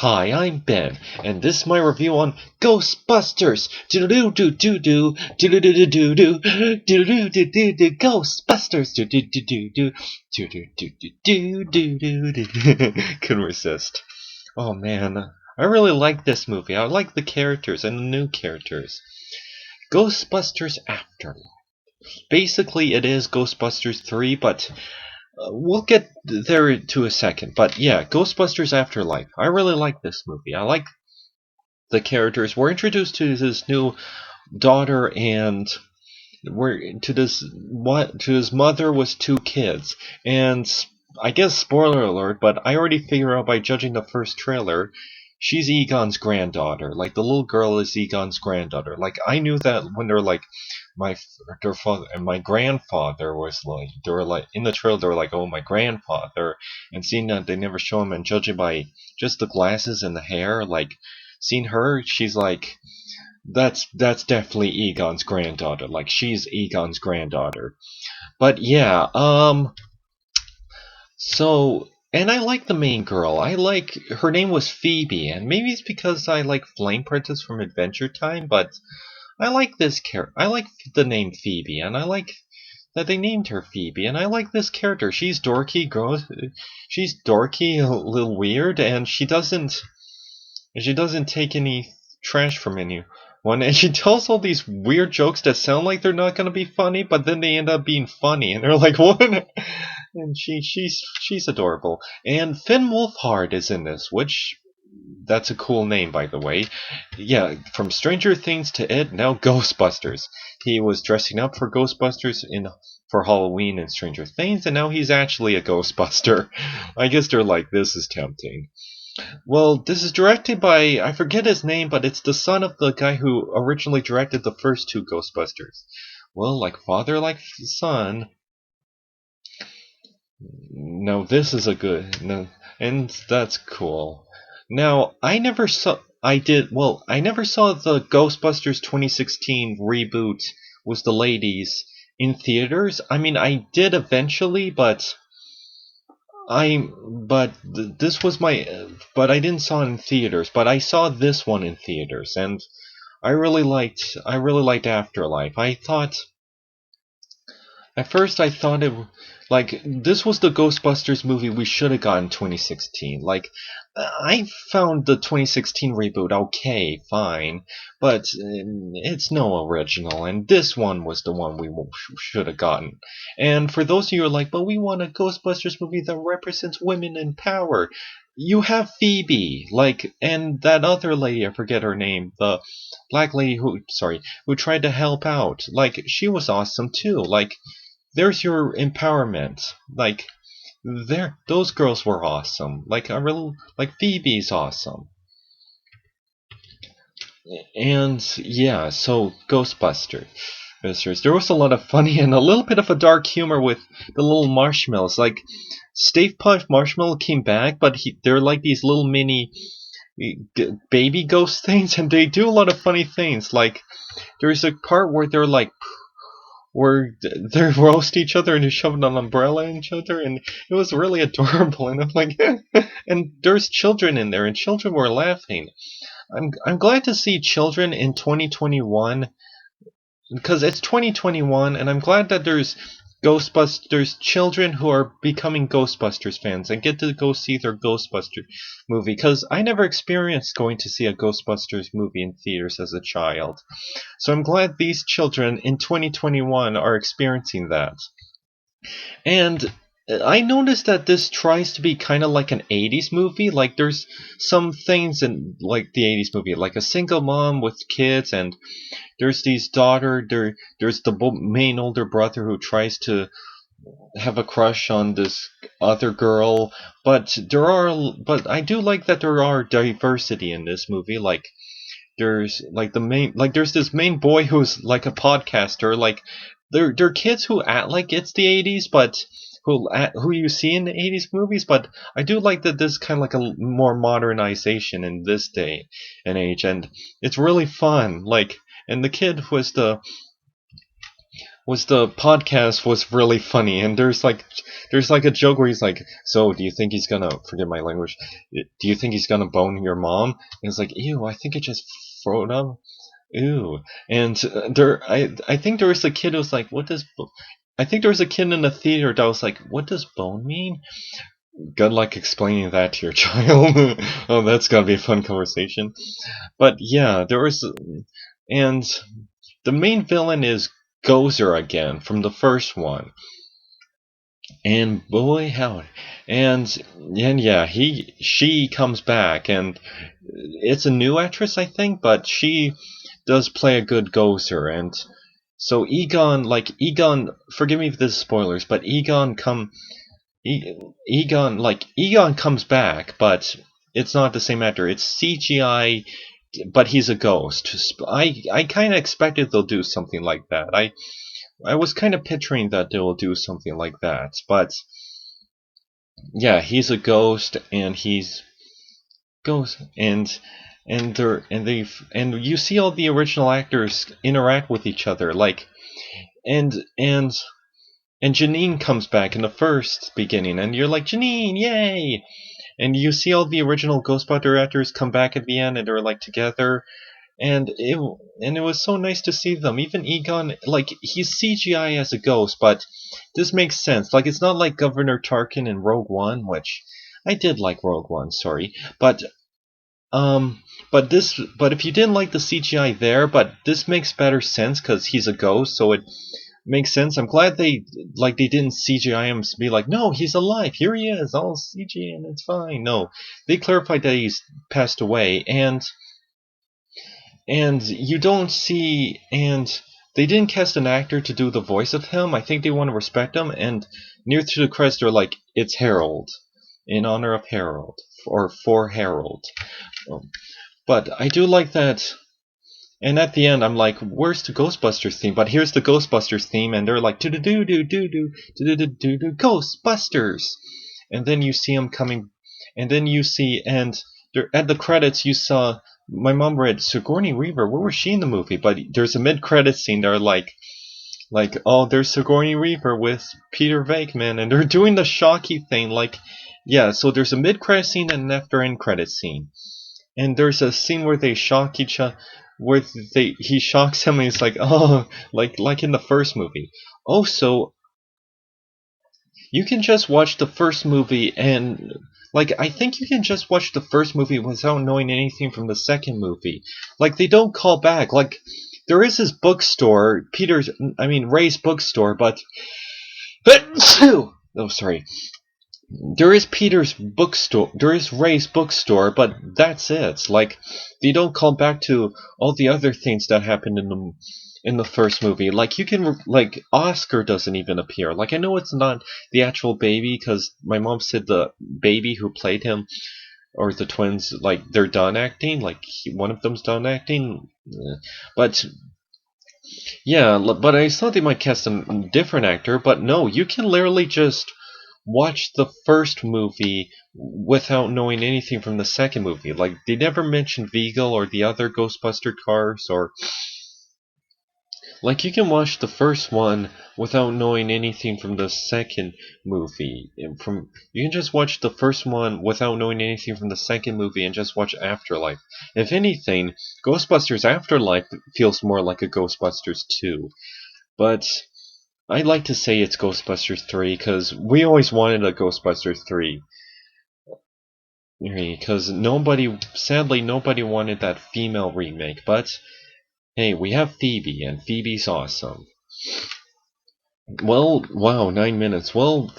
Hi, I'm Ben, and this is my review on Ghostbusters. Do-do-do-do-do, do-do-do-do-do, do-do-do-do-do, Ghostbusters. Do-do-do-do-do, do-do-do-do-do-do. Couldn't resist. Oh man, I really like this movie. I like the characters and the new characters. Ghostbusters Afterlife. Basically, it is Ghostbusters 3, but we'll get there to a second. But yeah, Ghostbusters Afterlife. I really like this movie. I like the characters. We're introduced to this new daughter, and we're to this what to his mother with two kids. And I guess spoiler alert, but I already figure out by judging the first trailer, she's Egon's granddaughter. Like the little girl is Egon's granddaughter. Like I knew that when they're like their father and my grandfather was like they were like in the trailer they were like, oh, my grandfather, and seeing that they never show him and judging by just the glasses and the hair, like seeing her, she's like that's definitely Egon's granddaughter. Like she's Egon's granddaughter. But yeah, so and I like the main girl. I like her name was Phoebe, and maybe it's because I like Flame Princess from Adventure Time, but I like this character. I like the name Phoebe, and I like that they named her Phoebe, and I like this character. She's dorky, she's dorky, a little weird, and she doesn't take any trash from anyone, and she tells all these weird jokes that sound like they're not gonna be funny, but then they end up being funny, and they're like, what? And she's adorable. And Finn Wolfhard is in this, which that's a cool name, by the way. Yeah, from Stranger Things to It, now Ghostbusters. He was dressing up for Ghostbusters for Halloween in Stranger Things, and now he's actually a Ghostbuster. I guess they're like, this is tempting. Well, this is directed by, I forget his name, but it's the son of the guy who originally directed the first two Ghostbusters. Well, like father, like son. No, this is a good, no, and that's cool. Now, I never saw the Ghostbusters 2016 reboot with the ladies in theaters. I mean, I did eventually, this was but I didn't saw it in theaters, but I saw this one in theaters, and I really liked Afterlife. At first, I thought like this was the Ghostbusters movie we should have gotten in 2016. Like, I found the 2016 reboot okay, fine, but it's no original, and this one was the one we should have gotten. And for those of you who are like, but we want a Ghostbusters movie that represents women in power, you have Phoebe, like, and that other lady, I forget her name, the black lady who tried to help out. Like, she was awesome too. Like, there's your empowerment. Like, those girls were awesome. Like, I really like Phoebe's awesome. And yeah, so Ghostbusters. There was a lot of funny and a little bit of a dark humor with the little marshmallows. Like, Stave Puft Marshmallow came back, but they're like these little mini baby ghost things, and they do a lot of funny things. Like, there's a part where they're like where they roast each other and they shove an umbrella in each other, and it was really adorable. And I'm like, and there's children in there, and children were laughing. I'm glad to see children in 2021 because it's 2021, and I'm glad that there's Ghostbusters children who are becoming Ghostbusters fans and get to go see their Ghostbusters movie, because I never experienced going to see a Ghostbusters movie in theaters as a child. So I'm glad these children in 2021 are experiencing that. And I noticed that this tries to be kind of like an 80s movie. Like, there's some things in like the 80s movie, like a single mom with kids, and there's there's the main older brother who tries to have a crush on this other girl. But I do like that there are diversity in this movie. Like, there's this main boy who's like a podcaster. Like, they're kids who act like it's the 80s, but who you see in the 80s movies. But I do like that this is kind of like a more modernization in this day and age, and it's really fun. Like, and the kid was the podcast was really funny, and there's like a joke where he's like, so do you think he's gonna forget my language? Do you think he's gonna bone your mom? And it's like, ew, I think it just throwed up. Ew. And I think there was a kid who was like, what does I think there was a kid in the theater that was like, what does bone mean? Good luck explaining that to your child. Oh, that's gonna be a fun conversation. But yeah, there was, and the main villain is Gozer again from the first one, and boy howdy, and yeah, she comes back, and it's a new actress I think, but she does play a good Gozer, and so Egon, forgive me if this is spoilers, but Egon comes back, but it's not the same actor. It's CGI, but he's a ghost. I kind of expected they'll do something like that. I was kind of picturing that they will do something like that, but yeah, he's a ghost, and he's ghost, and you see all the original actors interact with each other, like and and and Janine comes back in the first beginning, and you're like, Janine, yay! And you see all the original Ghostbuster actors come back at the end, and they're like together, and it was so nice to see them. Even Egon, like he's CGI as a ghost, but this makes sense. Like it's not like Governor Tarkin in Rogue One, which I did like Rogue One, sorry, um, but if you didn't like the CGI there, but this makes better sense because he's a ghost, so it makes sense. I'm glad they didn't CGI him to be like, no, he's alive. Here he is, all CG, and it's fine. No, they clarified that he's passed away, and you don't see, and they didn't cast an actor to do the voice of him. I think they want to respect him, and near to the credits they're like, it's Harold, in honor of Harold, or for Harold. But I do like that. And at the end, I'm like, "Where's the Ghostbusters theme?" But here's the Ghostbusters theme, and they're like, "Do do do do do do do do do do Ghostbusters," and then you see them coming, and then you see, and there, at the credits, you saw my mom read Sigourney Weaver. Where was she in the movie? But there's a mid-credits scene. They're like, oh, there's Sigourney Weaver with Peter Venkman, and they're doing the shocky thing, like, yeah. So there's a mid-credit scene and an after-end credit scene. And there's a scene where they shock each other, where he shocks him, and he's like, oh, like in the first movie. Also, you can just watch the first movie, and like I think you can just watch the first movie without knowing anything from the second movie. Like they don't call back. Like there is his bookstore, Ray's bookstore, but oh, sorry. There is Peter's bookstore, there is Ray's bookstore, but that's it. Like they don't call back to all the other things that happened in the first movie. Like you can like Oscar doesn't even appear. Like I know it's not the actual baby because my mom said the baby who played him or the twins, like they're done acting. Like one of them's done acting, but yeah, but I thought they might cast a different actor, but no, you can literally just watch the first movie without knowing anything from the second movie. Like, they never mentioned Vigal or the other Ghostbuster cars, or. Like, you can watch the first one without knowing anything from the second movie. You can just watch the first one without knowing anything from the second movie and just watch Afterlife. If anything, Ghostbusters Afterlife feels more like a Ghostbusters 2. But I'd like to say it's Ghostbusters 3 because we always wanted a Ghostbusters 3. Because sadly, nobody wanted that female remake. But hey, we have Phoebe, and Phoebe's awesome. Well, wow, 9 minutes. Well,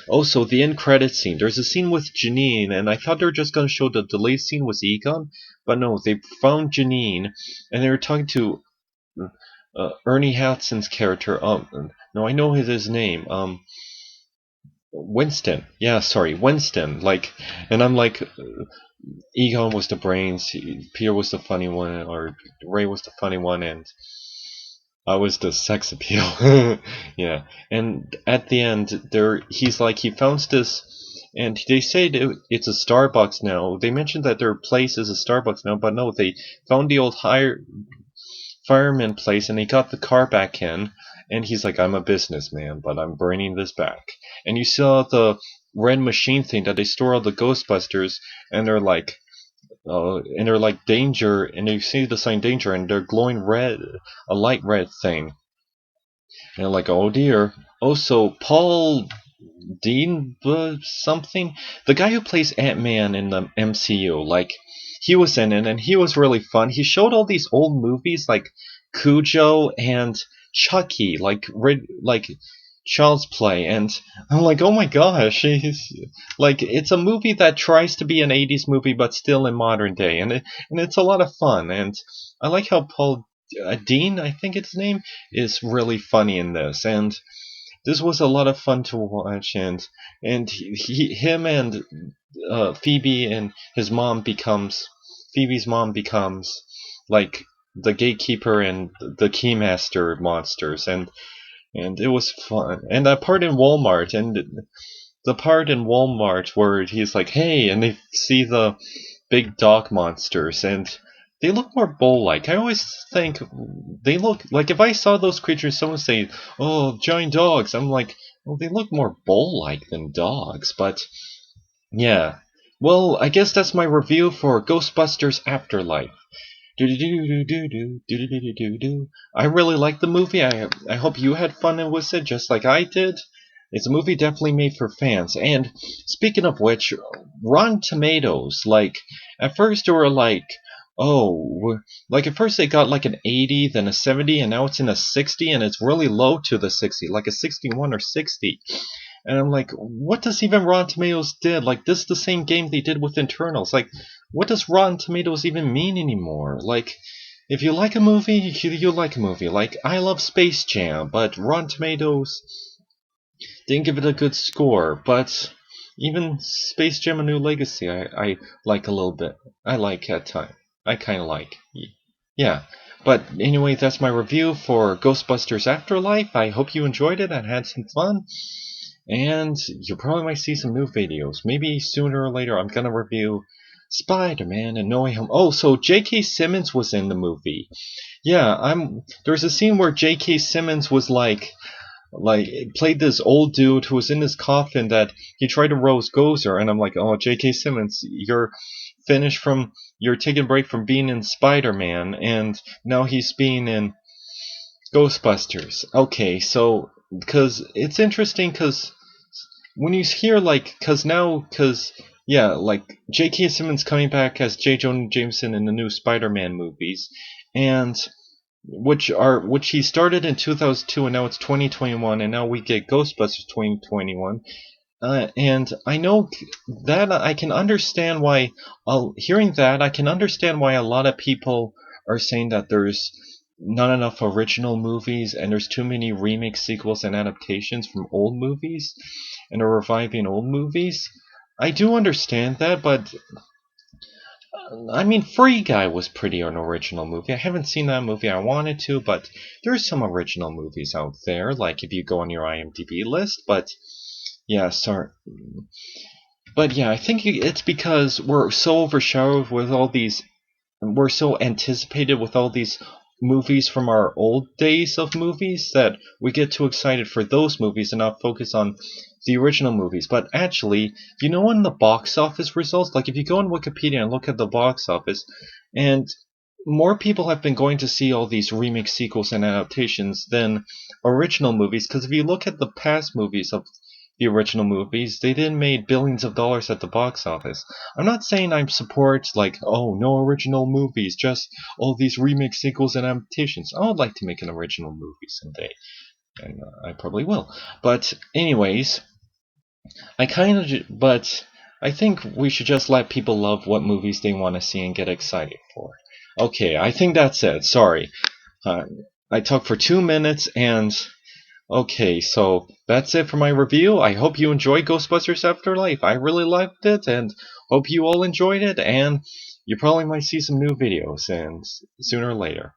also, the end credits scene. There's a scene with Janine, and I thought they were just going to show the delayed scene with Egon, but no, they found Janine, and they were talking to Ernie Hudson's character. No, I know his name. Winston. Yeah, sorry, Winston. Like, and I'm like, Egon was the brains, Peter was the funny one, or Ray was the funny one, and I was the sex appeal. Yeah, and at the end, he's like, he found this, and they say it's a Starbucks now. They mentioned that their place is a Starbucks now, but no, they found the old fireman place, and they got the car back in, and he's like, I'm a businessman, but I'm bringing this back. And you saw the red machine thing that they store all the Ghostbusters, and they're like danger, and you see the sign danger, and they're glowing red, a light red thing. And like, oh dear. Also, Paul Dean something, the guy who plays Ant-Man in the MCU, like he was in it and he was really fun. He showed all these old movies like Cujo and Chucky, like Child's Play, and I'm like, oh my gosh, like it's a movie that tries to be an 80s movie but still in modern day, and it's a lot of fun, and I like how Paul Dean, I think its name, is really funny in this, and this was a lot of fun to watch, and him and Phoebe and his mom becomes Phoebe's mom becomes like the gatekeeper and the keymaster monsters, and it was fun. And that part in Walmart, and the part in Walmart where he's like, "Hey," and they see the big dog monsters, and they look more bull-like. I always think they look like, if I saw those creatures, someone say, "Oh, giant dogs," I'm like, well, they look more bull-like than dogs. But yeah, well, I guess that's my review for Ghostbusters Afterlife. Do do do do do do do do do do. I really like the movie. I hope you had fun with it just like I did. It's a movie definitely made for fans. And speaking of which, Rotten Tomatoes, like at first they were like, oh, like at first they got like an 80, then a 70, and now it's in a 60, and it's really low to the 60, like a 61 or 60. And I'm like, what does even Rotten Tomatoes did? Like, this is the same game they did with Internals. Like, what does Rotten Tomatoes even mean anymore? Like, if you like a movie, you like a movie. Like, I love Space Jam, but Rotten Tomatoes didn't give it a good score. But even Space Jam: A New Legacy, I like a little bit. I like at time. I kind of like. Yeah. But anyway, that's my review for Ghostbusters Afterlife. I hope you enjoyed it and had some fun. And you probably might see some new videos. Maybe sooner or later I'm gonna review Spider-Man and No Way Home. Oh, so J.K. Simmons was in the movie. Yeah, there's a scene where J.K. Simmons was like played this old dude who was in his coffin that he tried to roast Gozer, and I'm like, oh, J.K. Simmons, you're taking a break from being in Spider-Man, and now he's being in Ghostbusters. Okay, so because it's interesting, because when you hear like, because yeah, like J.K. Simmons coming back as J. Jonah Jameson in the new Spider-Man movies, and which he started in 2002, and now it's 2021, and now we get Ghostbusters 2021. And I know that I can understand why, hearing that, I can understand why a lot of people are saying that there's not enough original movies and there's too many remake sequels and adaptations from old movies and are reviving old movies. I do understand that, but I mean, Free Guy was pretty an original movie. I haven't seen that movie. I wanted to, but there's some original movies out there, like if you go on your IMDb list. But yeah, sorry. But yeah, I think it's because we're so overshadowed with all these, we're so anticipated with all these movies from our old days of movies that we get too excited for those movies and not focus on the original movies. But actually, you know, in the box office results, like if you go on Wikipedia and look at the box office, and more people have been going to see all these remake sequels and adaptations than original movies, because if you look at the past movies of the original movies, they didn't made billions of dollars at the box office. I'm not saying I support, like, oh, no original movies, just all these remake sequels and adaptations. I would like to make an original movie someday, and I probably will. But anyways, but I think we should just let people love what movies they want to see and get excited for. Okay, I think that's it. Sorry. Uh, I talked for 2 minutes, and okay, so that's it for my review. I hope you enjoyed Ghostbusters Afterlife. I really liked it, and hope you all enjoyed it, and you probably might see some new videos and sooner or later.